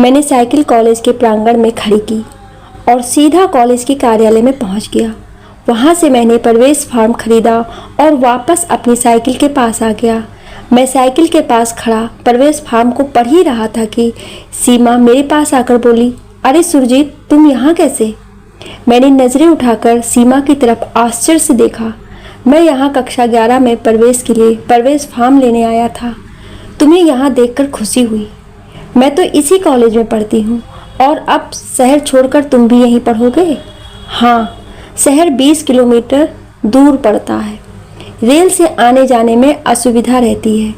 मैंने cycle college के प्रांगण में खड़ी की और सीधा कॉलेज के कार्यालय में पहुंच गया। वहां से मैंने प्रवेश फॉर्म खरीदा और वापस अपनी साइकिल के पास आ गया। मैं साइकिल के पास खड़ा प्रवेश फॉर्म को पढ़ ही रहा था कि सीमा मेरे पास आकर बोली, अरे सुरजीत, तुम यहाँ कैसे? मैंने नज़रें उठाकर सीमा की तरफ आश्चर्य से देखा। मैं यहाँ कक्षा 11 में प्रवेश के लिए प्रवेश फॉर्म लेने आया था। तुम्हें यहाँ देखकर खुशी हुई। मैं तो इसी कॉलेज में पढ़ती हूँ। और अब शहर छोड़कर तुम भी यहीं पढ़ोगे? हाँ, शहर 20 किलोमीटर दूर पड़ता है। रेल से आने जाने में असुविधा रहती है।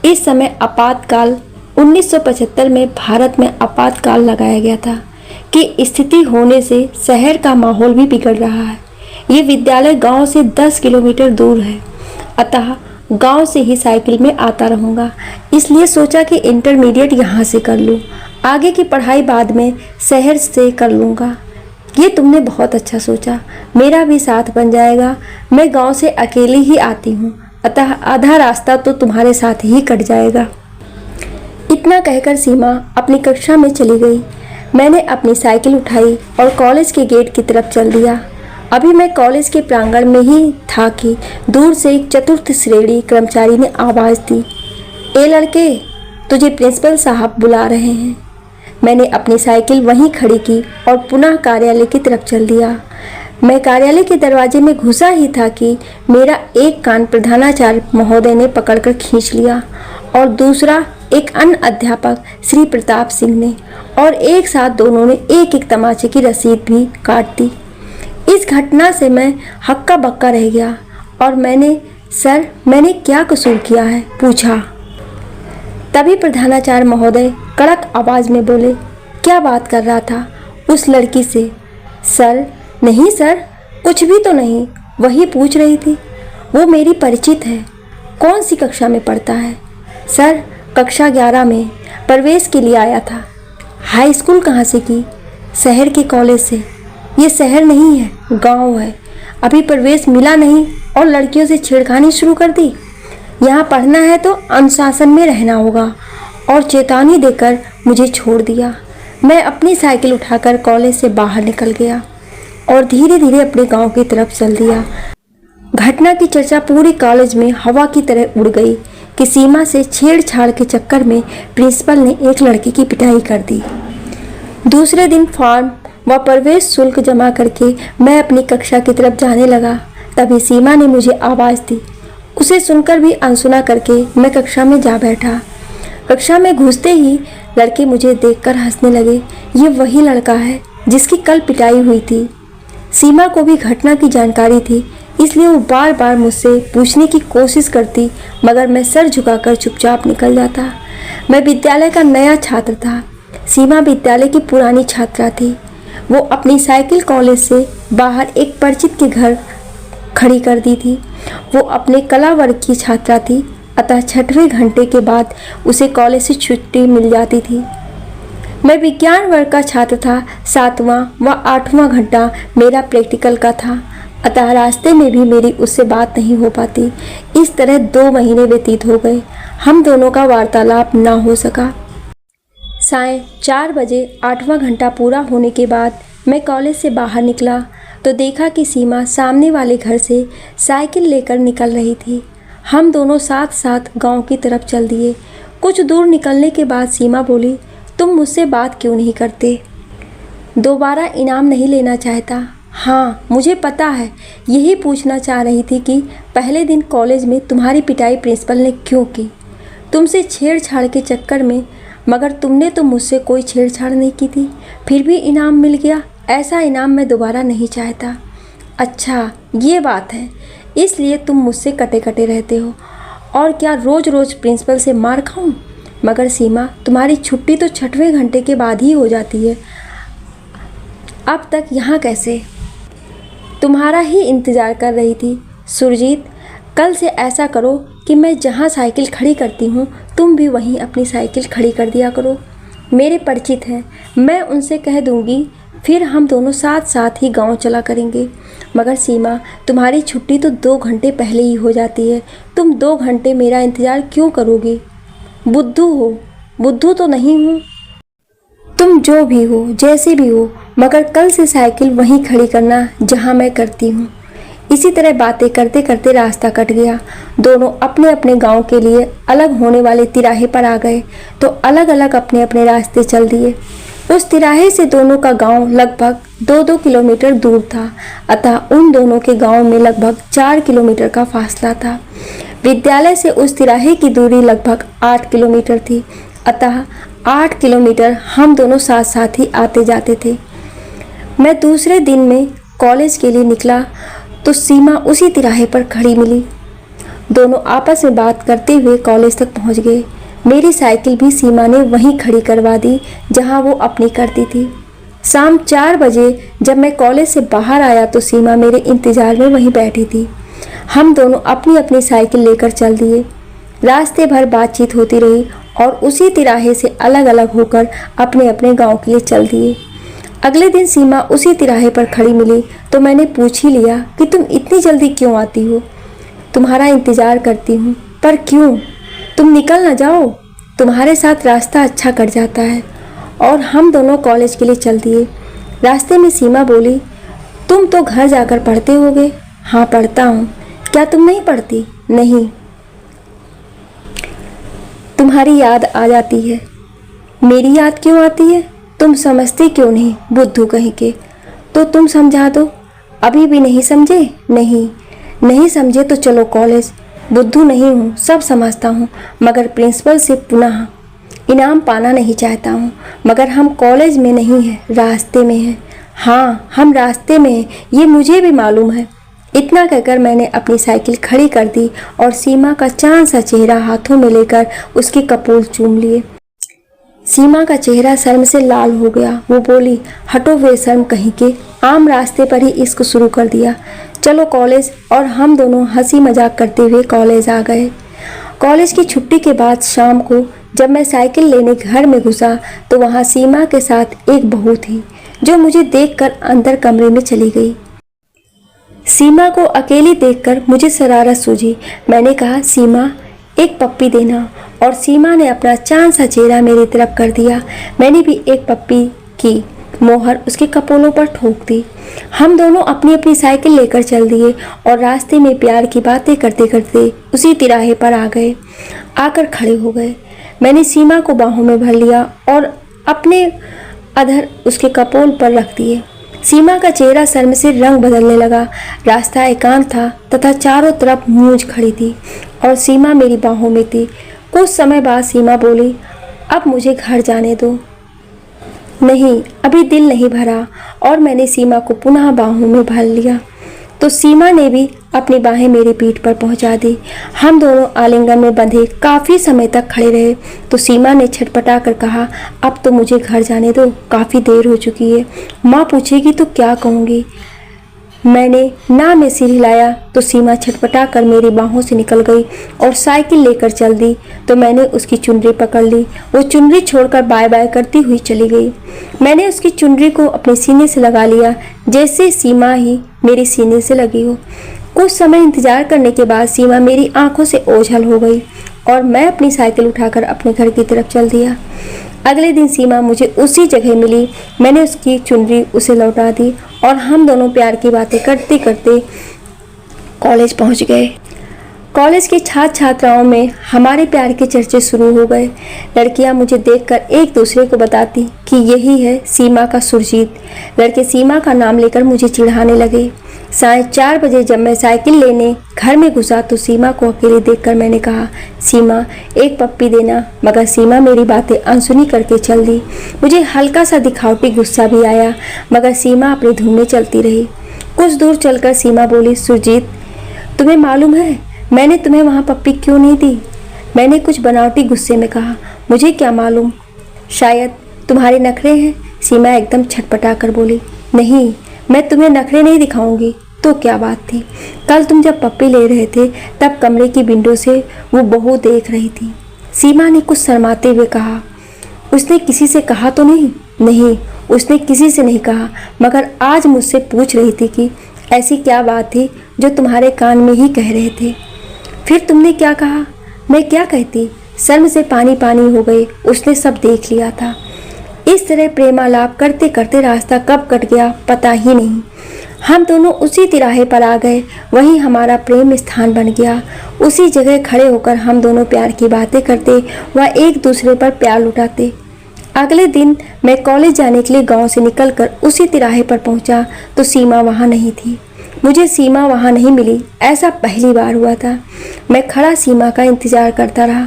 इस समय आपातकाल 1975 में भारत में आपातकाल लगाया गया था कि स्थिति होने से शहर का माहौल भी बिगड़ रहा है। ये विद्यालय गांव से 10 किलोमीटर दूर है, अतः गांव से ही साइकिल में आता रहूँगा। इसलिए सोचा कि इंटरमीडिएट यहाँ से कर लूँ, आगे की पढ़ाई बाद में शहर से कर लूँगा। ये तुमने बहुत अच्छा सोचा, मेरा भी साथ बन जाएगा। मैं गांव से अकेली ही आती हूँ, अतः आधा रास्ता तो तुम्हारे साथ ही कट जाएगा। इतना कहकर सीमा अपनी कक्षा में चली गई। मैंने अपनी साइकिल उठाई और कॉलेज के गेट की तरफ चल दिया। अभी मैं कॉलेज के प्रांगण में ही था कि दूर से एक चतुर्थ श्रेणी कर्मचारी ने आवाज़ दी, ए लड़के, तुझे प्रिंसिपल साहब बुला रहे हैं। मैंने अपनी साइकिल वहीं खड़ी की और पुनः कार्यालय की तरफ चल दिया। मैं कार्यालय के दरवाजे में घुसा ही था कि मेरा एक कान प्रधानाचार्य महोदय ने पकड़कर खींच लिया और दूसरा एक अन्य अध्यापक श्री प्रताप सिंह ने, और एक साथ दोनों ने एक एक तमाचे की रसीद भी काट दी। इस घटना से मैं हक्का बक्का रह गया और सर मैंने क्या कसूर किया है, पूछा। तभी प्रधानाचार्य महोदय कड़क आवाज़ में बोले, क्या बात कर रहा था उस लड़की से? सर, नहीं सर, कुछ भी तो नहीं, वही पूछ रही थी। वो मेरी परिचित है। कौन सी कक्षा में पढ़ता है? सर, कक्षा 11 में, प्रवेश के लिए आया था। हाई स्कूल कहाँ से की? शहर के कॉलेज से। ये शहर नहीं है, गांव है। अभी प्रवेश मिला नहीं और लड़कियों से छेड़खानी शुरू कर दी। यहाँ पढ़ना है तो अनुशासन में रहना होगा, और चेतावनी देकर मुझे छोड़ दिया। मैं अपनी साइकिल उठाकर कॉलेज से बाहर निकल गया और धीरे धीरे अपने गांव की तरफ चल दिया। घटना की चर्चा पूरे कॉलेज में हवा की तरह उड़ गई कि सीमा से छेड़छाड़ के चक्कर में प्रिंसिपल ने एक लड़की की पिटाई कर दी। दूसरे दिन फॉर्म व प्रवेश शुल्क जमा करके मैं अपनी कक्षा की तरफ जाने लगा। तभी सीमा ने मुझे आवाज़ दी। उसे सुनकर भी अनसुना करके मैं कक्षा में जा बैठा। कक्षा में घुसते ही लड़के मुझे देखकर हंसने लगे। ये वही लड़का है जिसकी कल पिटाई हुई थी। सीमा को भी घटना की जानकारी थी, इसलिए वो बार बार मुझसे पूछने की कोशिश करती, मगर मैं सर झुकाकर चुपचाप निकल जाता। मैं विद्यालय का नया छात्र था, सीमा विद्यालय की पुरानी छात्रा थी। वो अपनी साइकिल कॉलेज से बाहर एक परिचित के घर खड़ी कर दी थी। वो अपने कला वर्ग की छात्रा थी, अतः 6वें घंटे के बाद उसे कॉलेज से छुट्टी मिल जाती थी। मैं विज्ञान वर्ग का छात्र था। 7वां व 8वां घंटा मेरा प्रैक्टिकल का था, अतः रास्ते में भी मेरी उससे बात नहीं हो पाती। इस तरह 2 महीने व्यतीत हो गए। हम दोनों का वार्तालाप ना हो सका। सायं 4 बजे 8वां घंटा पूरा होने के बाद मैं कॉलेज से बाहर निकला तो देखा कि सीमा सामने वाले घर से साइकिल लेकर निकल रही थी। हम दोनों साथ साथ गांव की तरफ चल दिए। कुछ दूर निकलने के बाद सीमा बोली, तुम मुझसे बात क्यों नहीं करते? दोबारा इनाम नहीं लेना चाहता? हाँ, मुझे पता है। यही पूछना चाह रही थी कि पहले दिन कॉलेज में तुम्हारी पिटाई प्रिंसिपल ने क्यों की? तुमसे छेड़छाड़ के चक्कर में, मगर तुमने तो मुझसे कोई छेड़छाड़ नहीं की थी, फिर भी इनाम मिल गया। ऐसा इनाम मैं दोबारा नहीं चाहता। अच्छा, ये बात है, इसलिए तुम मुझसे कटे कटे रहते हो। और क्या रोज़ रोज़ प्रिंसिपल से मार खाऊं? मगर सीमा, तुम्हारी छुट्टी तो 6वें घंटे के बाद ही हो जाती है। अब तक यहाँ कैसे? तुम्हारा ही इंतज़ार कर रही थी। सुरजीत, कल से ऐसा करो कि मैं जहाँ साइकिल खड़ी करती हूँ तुम भी वहीं अपनी साइकिल खड़ी कर दिया करो। मेरे परिचित हैं, मैं उनसे कह दूँगी, फिर हम दोनों साथ साथ ही गांव चला करेंगे। मगर सीमा, तुम्हारी छुट्टी तो 2 घंटे पहले ही हो जाती है। तुम 2 घंटे मेरा इंतज़ार क्यों करोगी? बुद्धू हो? बुद्धू तो नहीं हूँ। तुम जो भी हो, जैसे भी हो, मगर कल से साइकिल वहीं खड़ी करना जहां मैं करती हूँ। इसी तरह बातें करते करते रास्ता कट गया। दोनों अपने अपने गांव के लिए अलग होने वाले तिराहे पर आ गए तो अलग अलग अपने अपने रास्ते चल दिए। उस तिराहे से दोनों का गांव लगभग 2-2 किलोमीटर दूर था, अतः उन दोनों के गांव में लगभग 4 किलोमीटर का फासला था। विद्यालय से उस तिराहे की दूरी लगभग 8 किलोमीटर थी, अतः 8 किलोमीटर हम दोनों साथ साथ ही आते जाते थे। मैं दूसरे दिन में कॉलेज के लिए निकला तो सीमा उसी तिराहे पर खड़ी मिली। दोनों आपस में बात करते हुए कॉलेज तक पहुंच गए। मेरी साइकिल भी सीमा ने वहीं खड़ी करवा दी जहां वो अपनी करती थी। शाम 4 बजे जब मैं कॉलेज से बाहर आया तो सीमा मेरे इंतजार में वहीं बैठी थी। हम दोनों अपनी अपनी साइकिल लेकर चल दिए। रास्ते भर बातचीत होती रही और उसी तिराहे से अलग अलग होकर अपने अपने गांव के लिए चल दिए। अगले दिन सीमा उसी तिराहे पर खड़ी मिली तो मैंने पूछ ही लिया कि तुम इतनी जल्दी क्यों आती हो? तुम्हारा इंतजार करती हूँ। पर क्यों? तुम निकल ना जाओ, तुम्हारे साथ रास्ता अच्छा कट जाता है। और हम दोनों कॉलेज के लिए चल दिए। रास्ते में सीमा बोली, तुम तो घर जाकर पढ़ते होगे। हाँ पढ़ता हूँ। क्या तुम नहीं पढ़ती? नहीं। तुम्हारी याद आ जाती है। मेरी याद क्यों आती है? तुम समझते क्यों नहीं, बुद्धू कहीं के। तो तुम समझा दो। अभी भी नहीं समझे? नहीं समझे तो चलो कॉलेज। बुद्धू नहीं हूँ, सब समझता हूँ, मगर प्रिंसिपल से पुनः इनाम पाना नहीं चाहता हूँ। मगर हम कॉलेज में नहीं हैं, रास्ते में हैं। हाँ, हम रास्ते में हैं, ये मुझे भी मालूम है। इतना कहकर मैंने अपनी साइकिल खड़ी कर दी और सीमा का चांद सा चेहरा हाथों में लेकर उसके कपोल चूम लिए। सीमा का चेहरा शर्म से लाल हो गया। वो बोली, हटो बेशर्म कहीं के, आम रास्ते पर ही इश्क शुरू कर दिया। चलो कॉलेज। और हम दोनों हंसी मजाक करते हुए कॉलेज आ गए। कॉलेज की छुट्टी के बाद शाम को जब मैं साइकिल लेने घर में घुसा तो वहाँ सीमा के साथ एक बहू थी जो मुझे देखकर अंदर कमरे में चली गई। सीमा को अकेली देखकर मुझे शरारत सूझी। मैंने कहा, सीमा एक पप्पी देना। और सीमा ने अपना चांद सा चेहरा मेरी तरफ कर दिया। मैंने भी एक पप्पी की मोहर उसके कपोलों पर ठोक दी। हम दोनों अपनी अपनी साइकिल लेकर चल दिए और रास्ते में प्यार की बातें करते करते उसी तिराहे पर आकर खड़े हो गए। मैंने सीमा को बाहों में भर लिया और अपने अधर उसके कपोल पर रख दिए। सीमा का चेहरा शर्म से रंग बदलने लगा। रास्ता एकांत था तथा चारों तरफ मूंज खड़ी थी और सीमा मेरी बाहों में थी। कुछ समय बाद सीमा बोली, अब मुझे घर जाने दो। नहीं, अभी दिल नहीं भरा। और मैंने सीमा को पुनः बाहों में भर लिया तो सीमा ने भी अपनी बाहें मेरी पीठ पर पहुंचा दी। हम दोनों आलिंगन में बंधे काफ़ी समय तक खड़े रहे तो सीमा ने छटपटा कर कहा, अब तो मुझे घर जाने दो, काफ़ी देर हो चुकी है। माँ पूछेगी तो क्या कहूँगी? मैंने ना में सिर हिलाया तो सीमा छटपटा कर मेरी बाहों से निकल गई और साइकिल लेकर चल दी तो मैंने उसकी चुनरी पकड़ ली। वो चुनरी छोड़कर बाय बाय करती हुई चली गई। मैंने उसकी चुनरी को अपने सीने से लगा लिया जैसे सीमा ही मेरी सीने से लगी हो। कुछ समय इंतजार करने के बाद सीमा मेरी आंखों से ओझल हो गई और मैं अपनी साइकिल उठाकर अपने घर की तरफ चल दिया। अगले दिन सीमा मुझे उसी जगह मिली। मैंने उसकी चुनरी उसे लौटा दी और हम दोनों प्यार की बातें करते करते कॉलेज पहुंच गए। कॉलेज के छात्र छात्राओं में हमारे प्यार के चर्चे शुरू हो गए। लड़कियां मुझे देखकर एक दूसरे को बताती कि यही है सीमा का सुरजीत। लड़के सीमा का नाम लेकर मुझे चिढ़ाने लगे। 4:30 बजे जब मैं साइकिल लेने घर में घुसा तो सीमा को अकेले देखकर मैंने कहा, सीमा एक पप्पी देना। मगर सीमा मेरी बातें अनसुनी करके चल दी। मुझे हल्का सा दिखावटी गुस्सा भी आया मगर सीमा अपनी धुन में चलती रही। कुछ दूर चलकर सीमा बोली, सुरजीत तुम्हें मालूम है मैंने तुम्हें वहाँ पप्पी क्यों नहीं दी? मैंने कुछ बनावटी गुस्से में कहा, मुझे क्या मालूम, शायद तुम्हारे नखरे हैं। सीमा एकदम छटपटा कर बोली, नहीं मैं तुम्हें नखरे नहीं दिखाऊंगी। तो क्या बात थी? कल तुम जब पप्पी ले रहे थे तब कमरे की विंडो से वो बहू देख रही थी। सीमा ने कुछ शर्माते हुए कहा, उसने किसी से कहा तो नहीं? नहीं, उसने किसी से नहीं कहा, मगर आज मुझसे पूछ रही थी कि ऐसी क्या बात थी जो तुम्हारे कान में ही कह रहे थे। फिर तुमने क्या कहा? मैं क्या कहती? शर्म से पानी पानी हो गए। उसने सब देख लिया था। इस तरह प्रेमालाप करते करते रास्ता कब कट गया पता ही नहीं। हम दोनों उसी तिराहे पर आ गए, वहीं हमारा प्रेम स्थान बन गया। उसी जगह खड़े होकर हम दोनों प्यार की बातें करते व एक दूसरे पर प्यार लुटाते। अगले दिन मैं कॉलेज जाने के लिए गांव से निकलकर उसी तिराहे पर पहुंचा तो सीमा वहां नहीं थी। मुझे सीमा वहां नहीं मिली, ऐसा पहली बार हुआ था। मैं खड़ा सीमा का इंतजार करता रहा।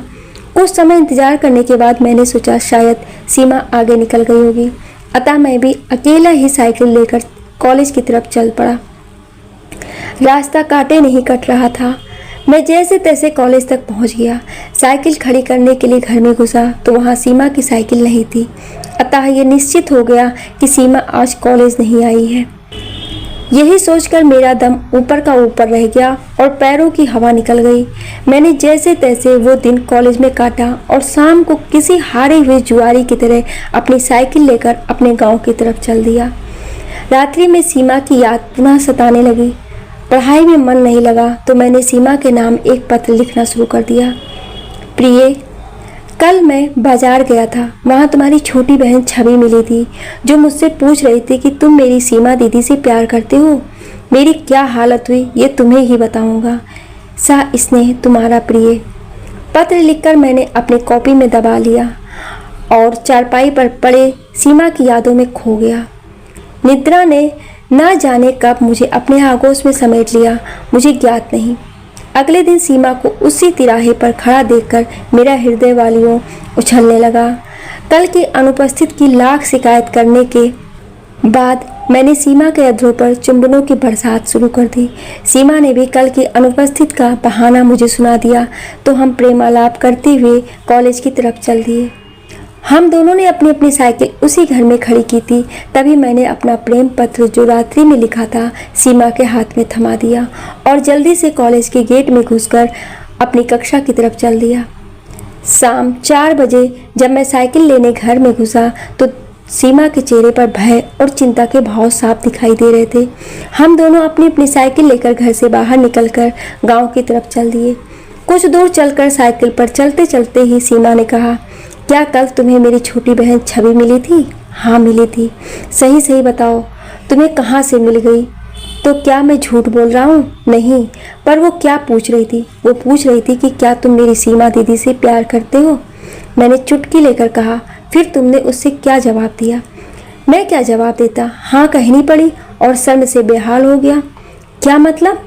कुछ समय इंतजार करने के बाद मैंने सोचा शायद सीमा आगे निकल गई होगी, अतः मैं भी अकेला ही साइकिल लेकर कॉलेज की तरफ चल पड़ा। रास्ता काटे नहीं कट रहा था। मैं जैसे तैसे कॉलेज तक पहुंच गया। साइकिल खड़ी करने के लिए घर में घुसा तो वहां सीमा की साइकिल नहीं थी, अतः यह निश्चित हो गया कि सीमा आज कॉलेज नहीं आई है। यही सोचकर मेरा दम ऊपर का ऊपर रह गया और पैरों की हवा निकल गई। मैंने जैसे तैसे वो दिन कॉलेज में काटा और शाम को किसी हारे हुए जुआरी की तरह अपनी साइकिल लेकर अपने गांव की तरफ चल दिया। रात्रि में सीमा की याद पुनः सताने लगी। पढ़ाई में मन नहीं लगा तो मैंने सीमा के नाम एक पत्र लिखना शुरू कर दिया। प्रिय, कल मैं बाजार गया था, वहाँ तुम्हारी छोटी बहन छवि मिली थी जो मुझसे पूछ रही थी कि तुम मेरी सीमा दीदी से प्यार करते हो। मेरी क्या हालत हुई ये तुम्हें ही बताऊंगा। सा स्नेह, तुम्हारा प्रिय। पत्र लिखकर मैंने अपने कॉपी में दबा लिया और चारपाई पर पड़े सीमा की यादों में खो गया। निद्रा ने न जाने कब मुझे अपने आगोश में समेट लिया, मुझे ज्ञात नहीं। अगले दिन सीमा को उसी तिराहे पर खड़ा देखकर मेरा हृदय वालियों उछलने लगा। कल की अनुपस्थित की लाख शिकायत करने के बाद मैंने सीमा के अधरों पर चुंबनों की बरसात शुरू कर दी। सीमा ने भी कल की अनुपस्थित का बहाना मुझे सुना दिया तो हम प्रेमालाप करते हुए कॉलेज की तरफ चल दिए। हम दोनों ने अपनी अपनी साइकिल उसी घर में खड़ी की थी। तभी मैंने अपना प्रेम पत्र जो रात्रि में लिखा था सीमा के हाथ में थमा दिया और जल्दी से कॉलेज के गेट में घुसकर अपनी कक्षा की तरफ चल दिया। शाम 4 बजे जब मैं साइकिल लेने घर में घुसा तो सीमा के चेहरे पर भय और चिंता के भाव साफ दिखाई दे रहे थे। हम दोनों अपनी अपनी साइकिल लेकर घर से बाहर निकलकर गाँव की तरफ चल दिए। कुछ दूर चलकर साइकिल पर चलते चलते ही सीमा ने कहा, क्या कल तुम्हें मेरी छोटी बहन छवि मिली थी? हाँ मिली थी। सही सही बताओ, तुम्हें कहाँ से मिल गई? तो क्या मैं झूठ बोल रहा हूँ? नहीं। पर वो क्या पूछ रही थी? वो पूछ रही थी कि क्या तुम मेरी सीमा दीदी से प्यार करते हो? मैंने चुटकी लेकर कहा। फिर तुमने उससे क्या जवाब दिया? मैं क्या जवाब देता? हाँ कहनी पड़ी और शर्म से बेहाल हो गया। क्या मतलब?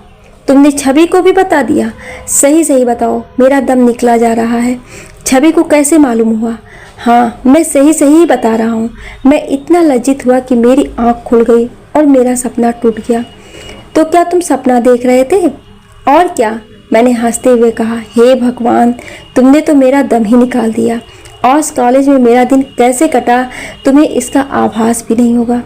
तुमने छवि को भी बता दिया? सही सही बताओ, मेरा दम निकला जा रहा है। छवि को कैसे मालूम हुआ? हाँ मैं सही सही बता रहा हूँ। मैं इतना लज्जित हुआ कि मेरी आँख खुल गई और मेरा सपना टूट गया। तो क्या तुम सपना देख रहे थे? और क्या, मैंने हंसते हुए कहा। हे भगवान, तुमने तो मेरा दम ही निकाल दिया। आज कॉलेज में मेरा दिन कैसे कटा तुम्हें इसका आभास भी नहीं होगा।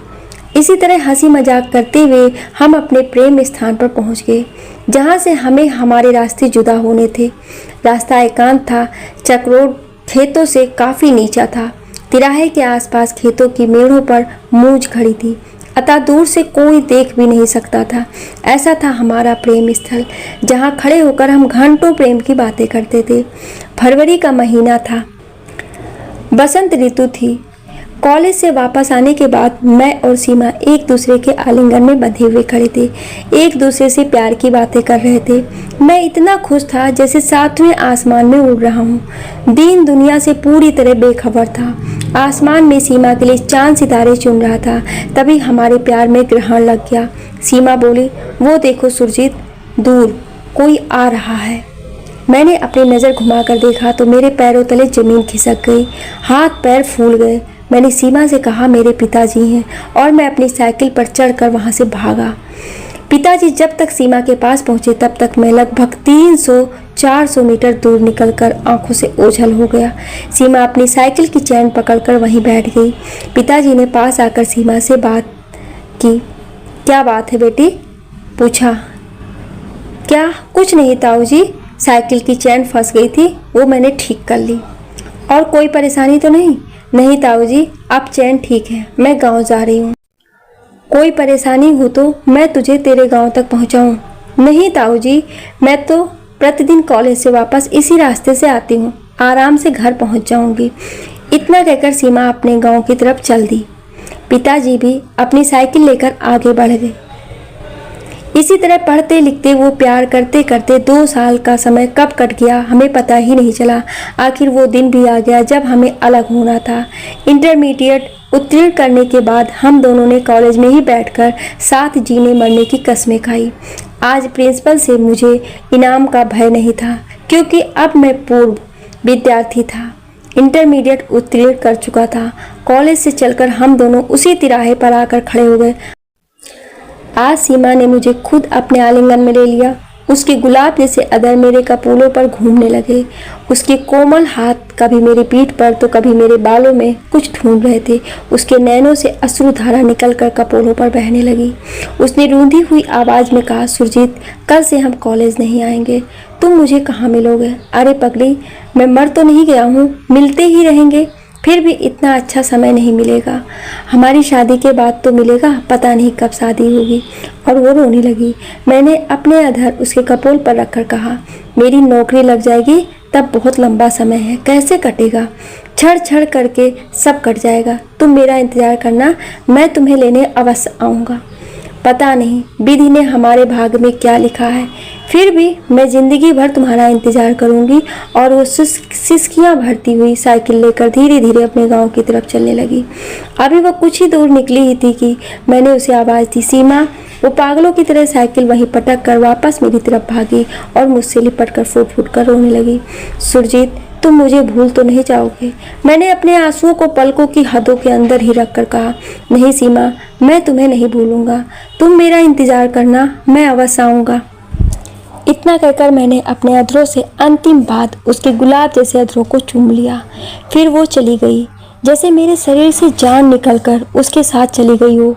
इसी तरह हंसी मजाक करते हुए हम अपने प्रेम स्थान पर पहुंच गए जहां से हमें हमारे रास्ते जुदा होने थे। रास्ता एकांत था, चकरोड खेतों से काफ़ी नीचा था। तिराहे के आसपास खेतों की मेड़ों पर मूंज खड़ी थी, अतः दूर से कोई देख भी नहीं सकता था। ऐसा था हमारा प्रेम स्थल जहां खड़े होकर हम घंटों प्रेम की बातें करते थे। फरवरी का महीना था, बसंत ऋतु थी। कॉलेज से वापस आने के बाद मैं और सीमा एक दूसरे के आलिंगन में बंधे हुए खड़े थे, एक दूसरे से प्यार की बातें कर रहे थे। मैं इतना खुश था जैसे 7वें आसमान में उड़ रहा हूँ। दीन दुनिया से पूरी तरह बेखबर था। आसमान में सीमा के लिए चांद सितारे चुन रहा था। तभी हमारे प्यार में ग्रहण लग गया। सीमा बोली, वो देखो सुरजीत, दूर कोई आ रहा है। मैंने अपनी नज़र घुमाकर देखा तो मेरे पैरों तले जमीन खिसक गई, हाथ पैर फूल गए। मैंने सीमा से कहा, मेरे पिताजी हैं, और मैं अपनी साइकिल पर चढ़कर वहां से भागा। पिताजी जब तक सीमा के पास पहुंचे तब तक मैं लगभग 300-400 मीटर दूर निकलकर आंखों से ओझल हो गया। सीमा अपनी साइकिल की चैन पकड़कर वहीं बैठ गई। पिताजी ने पास आकर सीमा से बात की। क्या बात है बेटी? पूछा। क्या? कुछ नहीं ताऊजी, साइकिल की चैन फंस गई थी, वो मैंने ठीक कर ली। और कोई परेशानी तो नहीं? नहीं ताऊजी, अब चैन ठीक है, मैं गांव जा रही हूँ। कोई परेशानी हो तो मैं तुझे तेरे गांव तक पहुँचाऊँ? नहीं ताऊजी, मैं तो प्रतिदिन कॉलेज से वापस इसी रास्ते से आती हूँ, आराम से घर पहुँच जाऊँगी। इतना कहकर सीमा अपने गांव की तरफ चल दी। पिताजी भी अपनी साइकिल लेकर आगे बढ़ गए। इसी तरह पढ़ते लिखते वो प्यार करते करते 2 साल का समय कब कट गया हमें पता ही नहीं चला। आखिर वो दिन भी आ गया जब हमें अलग होना था। इंटरमीडिएट उत्तीर्ण करने के बाद हम दोनों ने कॉलेज में ही बैठकर साथ जीने मरने की कस्में खाई। आज प्रिंसिपल से मुझे इनाम का भय नहीं था, क्योंकि अब मैं पूर्व विद्यार्थी था, इंटरमीडिएट उत्तीर्ण कर चुका था। कॉलेज से चलकर हम दोनों उसी तिराहे पर आकर खड़े हो गए। आज सीमा ने मुझे खुद अपने आलिंगन में ले लिया। उसके गुलाब जैसे अधर मेरे कपोलों पर घूमने लगे। उसके कोमल हाथ कभी मेरी पीठ पर तो कभी मेरे बालों में कुछ ढूंढ रहे थे। उसके नैनों से अश्रुधारा निकलकर कपोलों पर बहने लगी। उसने रूंधी हुई आवाज में कहा, सुरजीत, कल से हम कॉलेज नहीं आएंगे। तुम मुझे कहाँ मिलोगे? अरे पगली, मैं मर तो नहीं गया हूँ, मिलते ही रहेंगे। फिर भी इतना अच्छा समय नहीं मिलेगा। हमारी शादी के बाद तो मिलेगा, पता नहीं कब शादी होगी। और वो रोने लगी। मैंने अपने अधर उसके कपोल पर रखकर कहा, मेरी नौकरी लग जाएगी तब बहुत लंबा समय है, कैसे कटेगा? छड़ छड़ करके सब कट जाएगा। तुम मेरा इंतजार करना, मैं तुम्हें लेने अवश्य आऊँगा। पता नहीं विधि ने हमारे भाग्य में क्या लिखा है, फिर भी मैं जिंदगी भर तुम्हारा इंतजार करूंगी। और वो सिसकियां भरती हुई साइकिल लेकर धीरे धीरे अपने गांव की तरफ चलने लगी। अभी वह कुछ ही दूर निकली ही थी कि मैंने उसे आवाज़ दी, सीमा। वो पागलों की तरह साइकिल वहीं पटक कर वापस मेरी तरफ भागी और मुझसे लिपट कर फूट फूट कर रोने लगी। सुरजीत, तुम मुझे भूल तो नहीं जाओगे? मैंने अपने आंसुओं को पलकों की हदों के अंदर ही रखकर कहा, नहीं सीमा, मैं तुम्हें नहीं भूलूंगा। तुम मेरा इंतजार करना, मैं अवश्य आऊँगा। इतना कहकर मैंने अपने अधरों से अंतिम बात उसके गुलाब जैसे अधरों को चूम लिया। फिर वो चली गई, जैसे मेरे शरीर से जान निकलकर उसके साथ चली गई हो।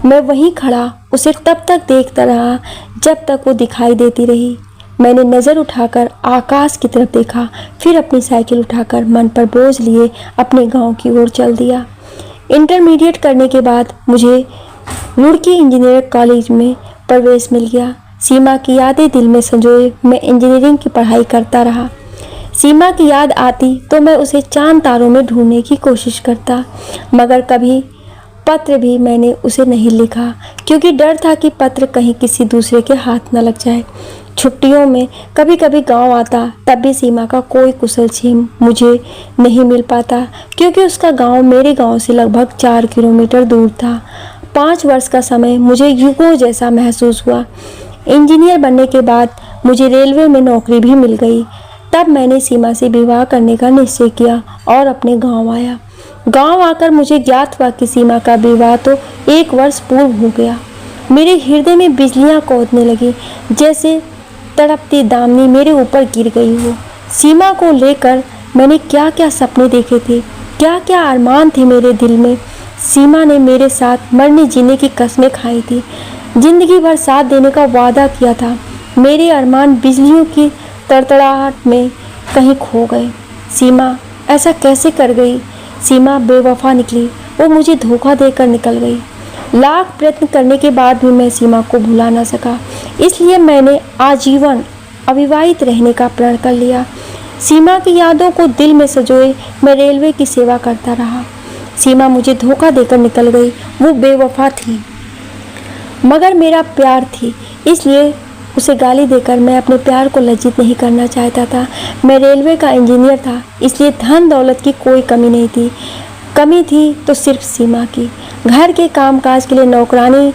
मैं वहीं खड़ा उसे तब तक देखता रहा जब तक वो दिखाई देती रही। मैंने नज़र उठाकर आकाश की तरफ देखा, फिर अपनी साइकिल उठाकर मन पर बोझ लिए अपने गांव की ओर चल दिया। इंटरमीडिएट करने के बाद मुझे रुड़की इंजीनियरिंग कॉलेज में प्रवेश मिल गया। सीमा की यादें दिल में संजोए मैं इंजीनियरिंग की पढ़ाई करता रहा। सीमा की याद आती तो मैं उसे चांद तारों में ढूंढने की कोशिश करता, मगर कभी पत्र भी मैंने उसे नहीं लिखा, क्योंकि डर था कि पत्र कहीं किसी दूसरे के हाथ न लग जाए। छुट्टियों में कभी कभी गांव आता, तब भी सीमा का कोई कुशल छीन मुझे नहीं मिल पाता, क्योंकि उसका गांव मेरे गांव से लगभग 4 किलोमीटर दूर था। 5 वर्ष का समय मुझे युगों जैसा महसूस हुआ। इंजीनियर बनने के बाद मुझे रेलवे में नौकरी भी मिल गई। तब मैंने सीमा से विवाह करने का निश्चय किया और अपने गांव आया। गांव आकर मुझे ज्ञात हुआ कि सीमा का विवाह तो 1 वर्ष पूर्व हो गया। मेरे हृदय में बिजलियां कौंधने लगी, जैसे तड़पती दामनी मेरे ऊपर गिर गई हो। सीमा को लेकर मैंने क्या क्या सपने देखे थे, क्या क्या अरमान थे मेरे दिल में। सीमा ने मेरे साथ मरने जीने की कस्में खाई थी, जिंदगी भर साथ देने का वादा किया था। मेरे अरमान बिजलियों की तड़तड़ाहट में कहीं खो गए। सीमा ऐसा कैसे कर गई? सीमा बेवफा निकली, वो मुझे धोखा देकर निकल गई। लाख प्रयत्न करने के बाद भी मैं सीमा को भुला ना सका, इसलिए मैंने आजीवन अविवाहित रहने का प्रण कर लिया। सीमा की यादों को दिल में सजोए मैं रेलवे की सेवा करता रहा। सीमा मुझे धोखा देकर निकल गई, वो बेवफा थी मगर मेरा प्यार थी, इसलिए उसे गाली देकर मैं अपने प्यार को लज्जित नहीं करना चाहता था। मैं रेलवे का इंजीनियर था, इसलिए धन दौलत की कोई कमी नहीं थी। कमी थी तो सिर्फ सीमा की। घर के कामकाज के लिए नौकरानी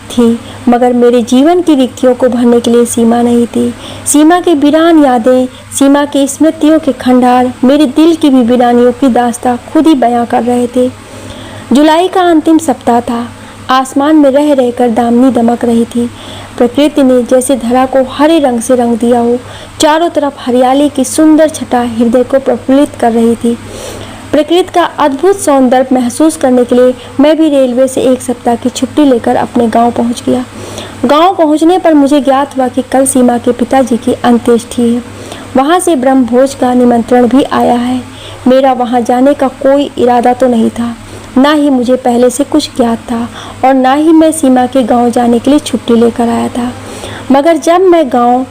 थी, मगर मेरे जीवन की रिक्तियों को भरने के लिए सीमा नहीं थी। सीमा की वीरान यादें, सीमा की स्मृतियों के खंडार मेरे दिल की भी वीरानियों की दास्तां खुद ही बयां कर रहे थे। जुलाई का अंतिम सप्ताह था। आसमान में रह रहकर दामनी दमक रही थी। प्रकृति ने जैसे धरा को हरे रंग से रंग दिया हो। चारों तरफ हरियाली की सुंदर छटा हृदय को प्रफुल्लित कर रही थी। प्रकृति का अद्भुत सौंदर्य महसूस करने के लिए मैं भी रेलवे से 1 सप्ताह की छुट्टी लेकर अपने गांव पहुंच गया। गांव पहुंचने पर मुझे ज्ञात हुआ कि कल सीमा के पिताजी की अंत्येष्टि है। वहां से ब्रह्मभोज का निमंत्रण भी आया है। मेरा वहां जाने का कोई इरादा तो नहीं था, ना ही मुझे पहले से कुछ ज्ञात था, और ना ही मैं सीमा के गांव जाने के लिए छुट्टी लेकर आया था। मगर जब मैं गांव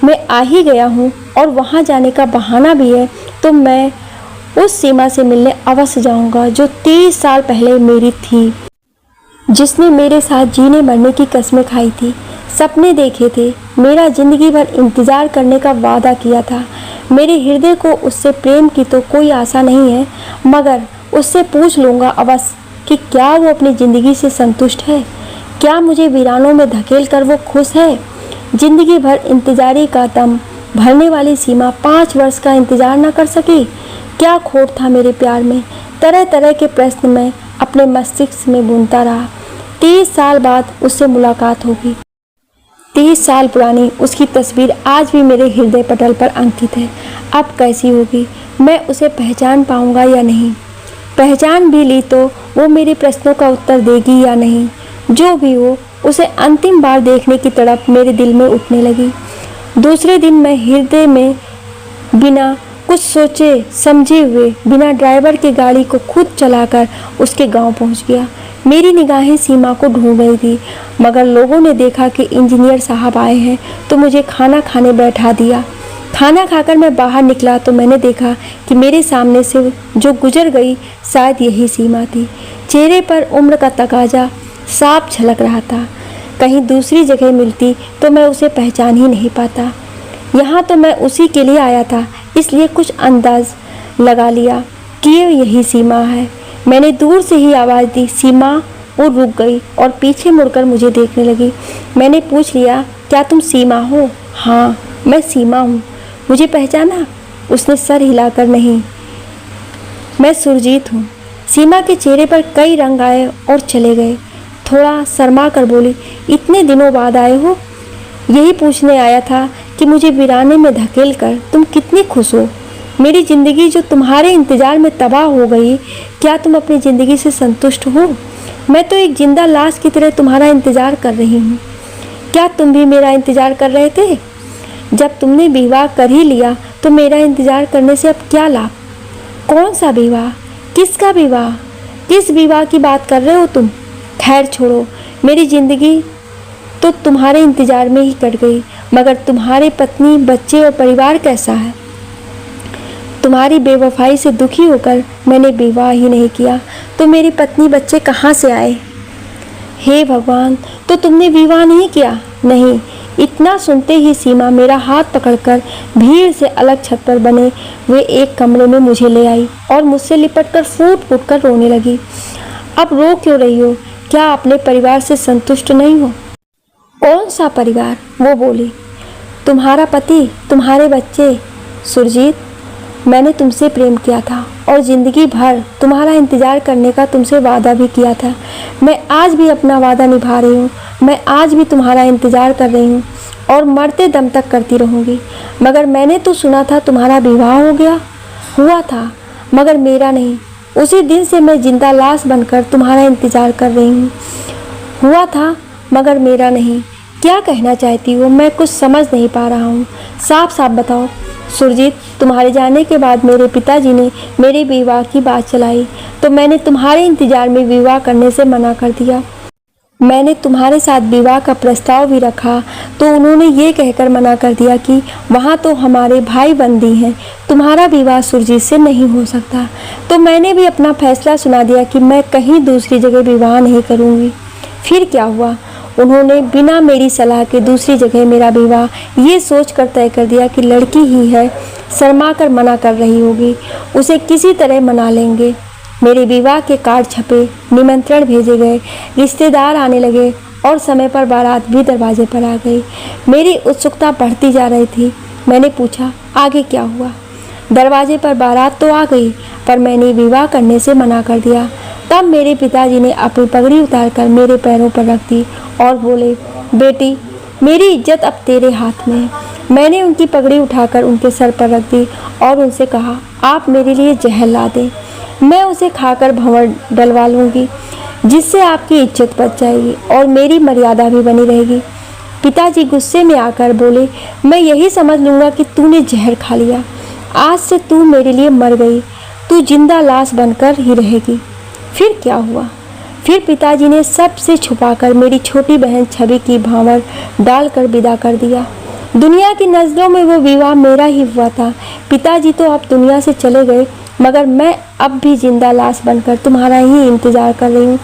में आ ही गया हूं और वहां जाने का बहाना भी है, तो मैं उस सीमा से मिलने अवश्य जाऊंगा जो 30 साल पहले मेरी थी, जिसने मेरे साथ जीने मरने की कस्में खाई थी, सपने देखे थे, मेरा जिंदगी भर इंतजार करने का वादा किया था। मेरे हृदय को उससे प्रेम की तो कोई आशा नहीं है, मगर उससे पूछ लूँगा अवश्य कि क्या वो अपनी ज़िंदगी से संतुष्ट है। क्या मुझे वीरानों में धकेल कर वो खुश है। जिंदगी भर इंतजारी का दम भरने वाली सीमा 5 वर्ष का इंतजार न कर सकी। क्या खोट था मेरे प्यार में। तरह तरह के प्रश्न मैं अपने मस्तिष्क में बुनता रहा। 30 साल बाद उससे मुलाकात होगी। 30 साल पुरानी उसकी तस्वीर आज भी मेरे हृदय पटल पर अंकित है। अब कैसी होगी, मैं उसे पहचान पाऊंगा या नहीं। पहचान भी ली तो वो मेरे प्रश्नों का उत्तर देगी या नहीं। जो भी हो, उसे अंतिम बार देखने की तड़प मेरे दिल में उठने लगी। दूसरे दिन मैं हृदय में बिना कुछ सोचे समझे हुए बिना ड्राइवर के गाड़ी को खुद चलाकर उसके गांव पहुंच गया। मेरी निगाहें सीमा को ढूंढ रही थी, मगर लोगों ने देखा कि इंजीनियर साहब आए हैं तो मुझे खाना खाने बैठा दिया। खाना खाकर मैं बाहर निकला तो मैंने देखा कि मेरे सामने से जो गुजर गई शायद यही सीमा थी। चेहरे पर उम्र का तकाजा साफ झलक रहा था। कहीं दूसरी जगह मिलती तो मैं उसे पहचान ही नहीं पाता। यहाँ तो मैं उसी के लिए आया था, इसलिए कुछ अंदाज लगा लिया कि ये यही सीमा है। मैंने दूर से ही आवाज़ दी, सीमा। वो रुक गई और पीछे मुड़कर मुझे देखने लगी। मैंने पूछ लिया, क्या तुम सीमा हो? हाँ, मैं सीमा हूँ। मुझे पहचाना? उसने सर हिलाकर नहीं, मैं सुरजीत हूँ। सीमा के चेहरे पर कई रंग आए और चले गए। थोड़ा शर्मा कर बोली, इतने दिनों बाद आए हो? यही पूछने आया था कि मुझे वीराने में धकेल कर तुम कितनी खुश हो। मेरी ज़िंदगी जो तुम्हारे इंतज़ार में तबाह हो गई, क्या तुम अपनी ज़िंदगी से संतुष्ट हो? मैं तो एक जिंदा लाश की तरह तुम्हारा इंतज़ार कर रही हूँ। क्या तुम भी मेरा इंतज़ार कर रहे थे? जब तुमने विवाह कर ही लिया तो मेरा इंतज़ार करने से अब क्या लाभ? कौन सा विवाह? किसका विवाह? किस विवाह की बात कर रहे हो तुम? खैर छोड़ो, मेरी ज़िंदगी तो तुम्हारे इंतज़ार में ही कट गई, मगर तुम्हारे पत्नी, बच्चे और परिवार कैसा है? तुम्हारी बेवफाई से दुखी होकर मैंने विवाह ही नहीं किया, तो मेरी पत्नी बच्चे कहाँ से आए? हे भगवान, तो तुमने विवाह नहीं किया? नहीं। इतना सुनते ही सीमा मेरा हाथ पकड़कर भीड़ से अलग छत पर बने हुए एक कमरे में मुझे ले आई और मुझसे लिपटकर फूट फूट कर रोने लगी। अब रो क्यों रही हो? क्या अपने परिवार से संतुष्ट नहीं हो? कौन सा परिवार? वो बोली, तुम्हारा पति, तुम्हारे बच्चे। सुरजीत, मैंने तुमसे प्रेम किया था और ज़िंदगी भर तुम्हारा इंतज़ार करने का तुमसे वादा भी किया था। मैं आज भी अपना वादा निभा रही हूँ। मैं आज भी तुम्हारा इंतज़ार कर रही हूँ और मरते दम तक करती रहूँगी। मगर मैंने तो सुना था तुम्हारा विवाह हो गया। हुआ था, मगर मेरा नहीं। उसी दिन से मैं जिंदा लाश बनकर तुम्हारा इंतज़ार कर रही हूँ। हुआ था, मगर मेरा नहीं। क्या कहना चाहती हो? मैं कुछ समझ नहीं पा रहा हूँ। साफ साफ बताओ। सुरजीत, तुम्हारे जाने के बाद मेरे पिताजी ने मेरे विवाह की बात चलाई तो मैंने तुम्हारे इंतज़ार में विवाह करने से मना कर दिया। मैंने तुम्हारे साथ विवाह का प्रस्ताव भी रखा तो उन्होंने ये कहकर मना कर दिया कि वहाँ तो हमारे भाई बंदी हैं, तुम्हारा विवाह सुरजीत से नहीं हो सकता। तो मैंने भी अपना फैसला सुना दिया कि मैं कहीं दूसरी जगह विवाह नहीं करूँगी। फिर क्या हुआ? उन्होंने बिना मेरी सलाह के दूसरी जगह मेरा विवाह ये सोच कर तय कर दिया कि लड़की ही है, शर्मा कर मना कर रही होगी, उसे किसी तरह मना लेंगे। मेरे विवाह के कार्ड छपे, निमंत्रण भेजे गए, रिश्तेदार आने लगे और समय पर बारात भी दरवाजे पर आ गई। मेरी उत्सुकता बढ़ती जा रही थी। मैंने पूछा, आगे क्या हुआ? दरवाजे पर बारात तो आ गई, पर मैंने विवाह करने से मना कर दिया। तब मेरे पिताजी ने अपनी पगड़ी उतारकर मेरे पैरों पर रख दी और बोले, बेटी, मेरी इज्जत अब तेरे हाथ में है। मैंने उनकी पगड़ी उठाकर उनके सर पर रख दी और उनसे कहा, आप मेरे लिए जहर ला दें, मैं उसे खाकर भंवर डलवा लूँगी, जिससे आपकी इज्जत बच जाएगी और मेरी मर्यादा भी बनी रहेगी। पिताजी गुस्से में आकर बोले, मैं यही समझ लूँगा कि तूने जहर खा लिया। आज से तू मेरे लिए मर गई, तू जिंदा लाश बनकर ही रहेगी। फिर क्या हुआ? फिर पिताजी ने सबसे छुपाकर मेरी छोटी बहन छवि की भांवर डालकर विदा कर दिया। दुनिया की नज़रों में वो विवाह मेरा ही हुआ था। पिताजी तो अब दुनिया से चले गए मगर मैं अब भी जिंदा लाश बनकर तुम्हारा ही इंतजार कर रही हूँ।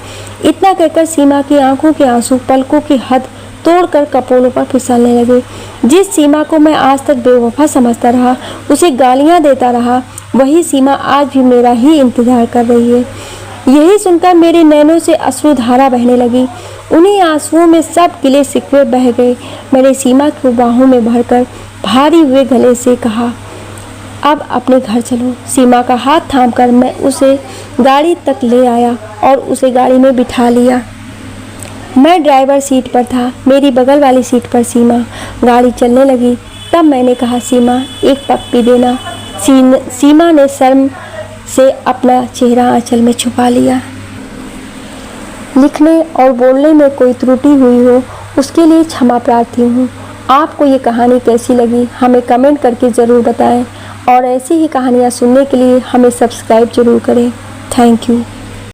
इतना कहकर सीमा की आंखों के आंसू पलकों की हद तोड़कर कपोलों पर फिसलने लगे। जिस सीमा को मैं आज तक बेवफा समझता रहा, उसे गालियां देता रहा, वही सीमा आज भी मेरा ही इंतजार कर रही है। यही सुनकर मेरे नैनों से अश्रुधारा बहने लगी। उन्हीं आंसुओं में सब गिले शिकवे बह गए। मैंने सीमा को बाहों में भरकर भारी हुए गले से कहा, अब अपने घर चलो। सीमा का हाथ थामकर मैं उसे गाड़ी तक ले आया और उसे गाड़ी में बिठा लिया। मैं ड्राइवर सीट पर था, मेरी बगल वाली सीट पर सीमा। गाड़ी चलने लगी। तब मैंने कहा, सीमा एक पप्पी देना। सीमा ने शर्म से अपना चेहरा आंचल में छुपा लिया। लिखने और बोलने में कोई त्रुटि हुई हो उसके लिए क्षमा प्रार्थी हूँ। आपको ये कहानी कैसी लगी हमें कमेंट करके ज़रूर बताएं और ऐसी ही कहानियाँ सुनने के लिए हमें सब्सक्राइब जरूर करें। Thank you.